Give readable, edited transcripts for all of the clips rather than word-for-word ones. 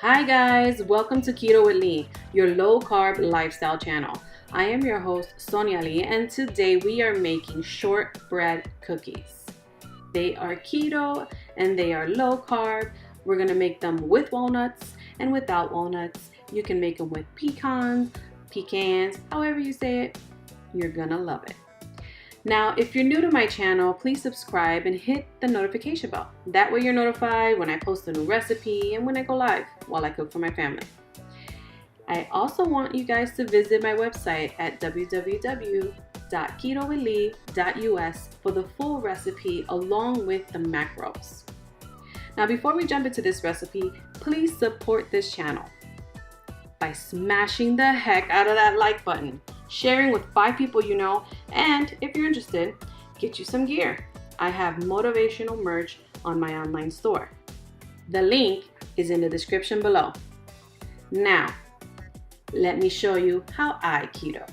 Hi guys, welcome to Keto with Lee, your low carb lifestyle channel. I am your host Sonia Lee, and today we are making shortbread cookies. They are keto and they are low carb. We're gonna make them with walnuts and without walnuts. You can make them with pecans, however you say it. You're gonna love it. Now, if you're new to my channel, please subscribe and hit the notification bell. That way you're notified when I post a new recipe and when I go live while I cook for my family. I also want you guys to visit my website at www.ketowithlee.us for the full recipe along with the macros. Now, before we jump into this recipe, please support this channel by smashing the heck out of that like button, sharing with 5 people you know, and if you're interested, get you some gear. I have motivational merch on my online store. The link is in the description below. Now, let me show you how I keto.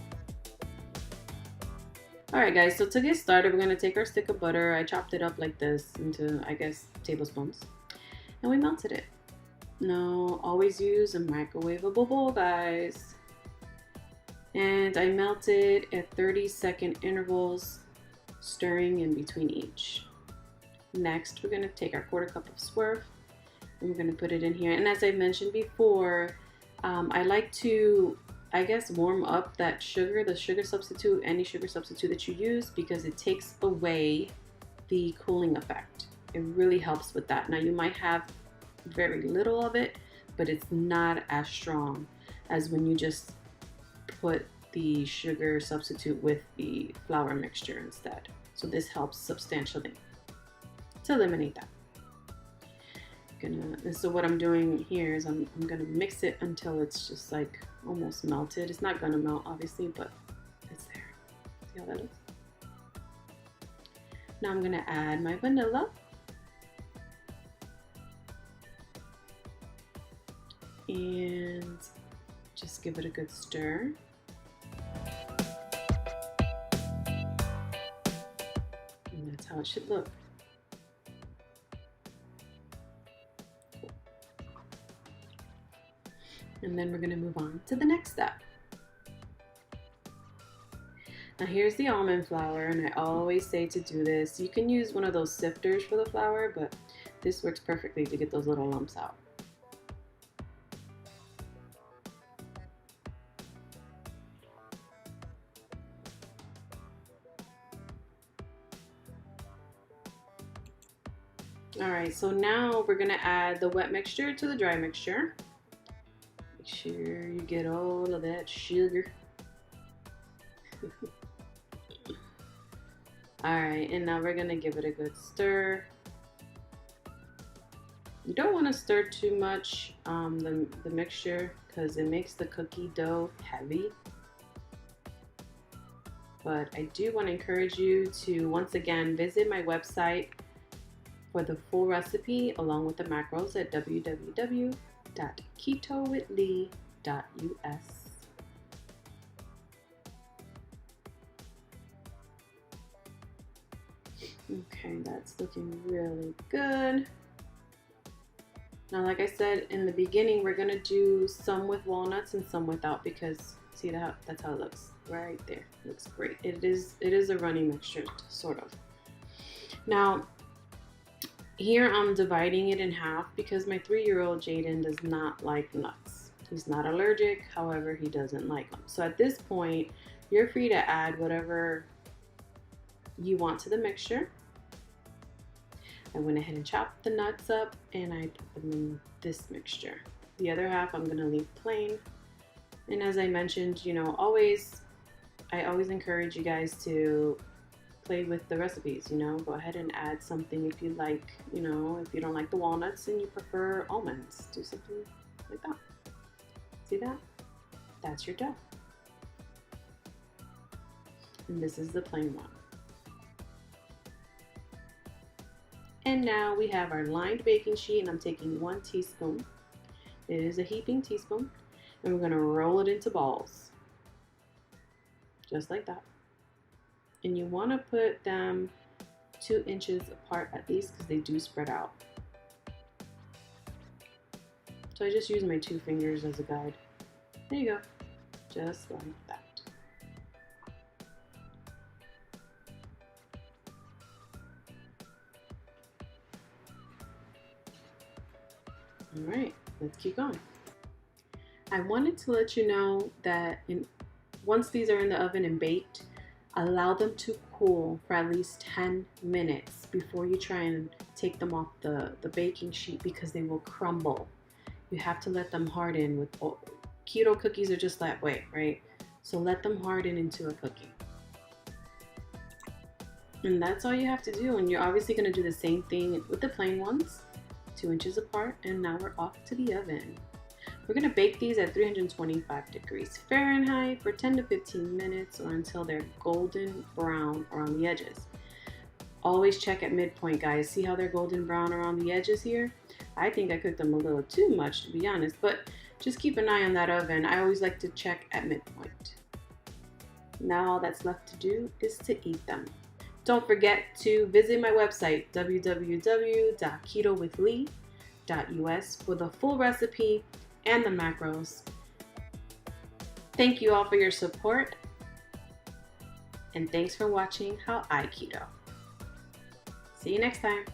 Alright guys, so to get started, we're going to take our stick of butter. I chopped it up like this into, tablespoons. And we melted it. No, always use a microwavable bowl, guys. And I melted at 30-second intervals, stirring in between each. Next, we're going to take our 1/4 cup of swerve and we're going to put it in here. And as I mentioned before, I like to, warm up that sugar, the sugar substitute, any sugar substitute that you use, because it takes away the cooling effect. It really helps with that. Now, you might have very little of it, but it's not as strong as when you just put the sugar substitute with the flour mixture instead. So this helps substantially to eliminate that. So what I'm doing here is I'm gonna mix it until it's just like almost melted. It's not gonna melt obviously, but it's there. See how that looks? Now I'm gonna add my vanilla. And just give it a good stir. And that's how it should look. Cool. And then we're going to move on to the next step. Now here's the almond flour, and I always say to do this. You can use one of those sifters for the flour, but this works perfectly to get those little lumps out. Alright, so now we're going to add the wet mixture to the dry mixture. Make sure you get all of that sugar. Alright, and now we're going to give it a good stir. You don't want to stir too much the mixture, because it makes the cookie dough heavy. But I do want to encourage you to once again visit my website for the full recipe along with the macros at www.ketowithlee.us. Okay, that's looking really good. Now, like I said in the beginning, we're gonna do some with walnuts and some without, because see that that's how it looks right there. It looks great. It is a runny mixture, sort of. Now, here I'm dividing it in half because my 3-year-old Jaden does not like nuts. He's not allergic, however, he doesn't like them. So at this point, you're free to add whatever you want to the mixture. I went ahead and chopped the nuts up and I put them in this mixture. The other half I'm gonna leave plain. And as I mentioned, I always encourage you guys to play with the recipes, go ahead and add something if you like, if you don't like the walnuts and you prefer almonds, do something like that. See that? That's your dough. And this is the plain one. And now we have our lined baking sheet, and I'm taking 1 teaspoon. It is a heaping teaspoon, and we're gonna roll it into balls. Just like that. And you want to put them 2 inches apart at least, because they do spread out. So I just use my 2 fingers as a guide. There you go, just like that. All right, let's keep going. I wanted to let you know that once these are in the oven and baked, allow them to cool for at least 10 minutes before you try and take them off the baking sheet, because they will crumble. You have to let them harden. With keto cookies are just that way, right? So let them harden into a cookie. And that's all you have to do. And you're obviously going to do the same thing with the plain ones, 2 inches apart. And now we're off to the oven. We're going to bake these at 325 degrees Fahrenheit for 10 to 15 minutes, or until they're golden brown around the edges. Always check at midpoint, guys. See how they're golden brown around the edges here? I think I cooked them a little too much, to be honest, but just keep an eye on that oven. I always like to check at midpoint. Now all that's left to do is to eat them. Don't forget to visit my website, www.ketowithlee.us, for the full recipe and the macros. Thank you all for your support, and thanks for watching How I Keto. See you next time.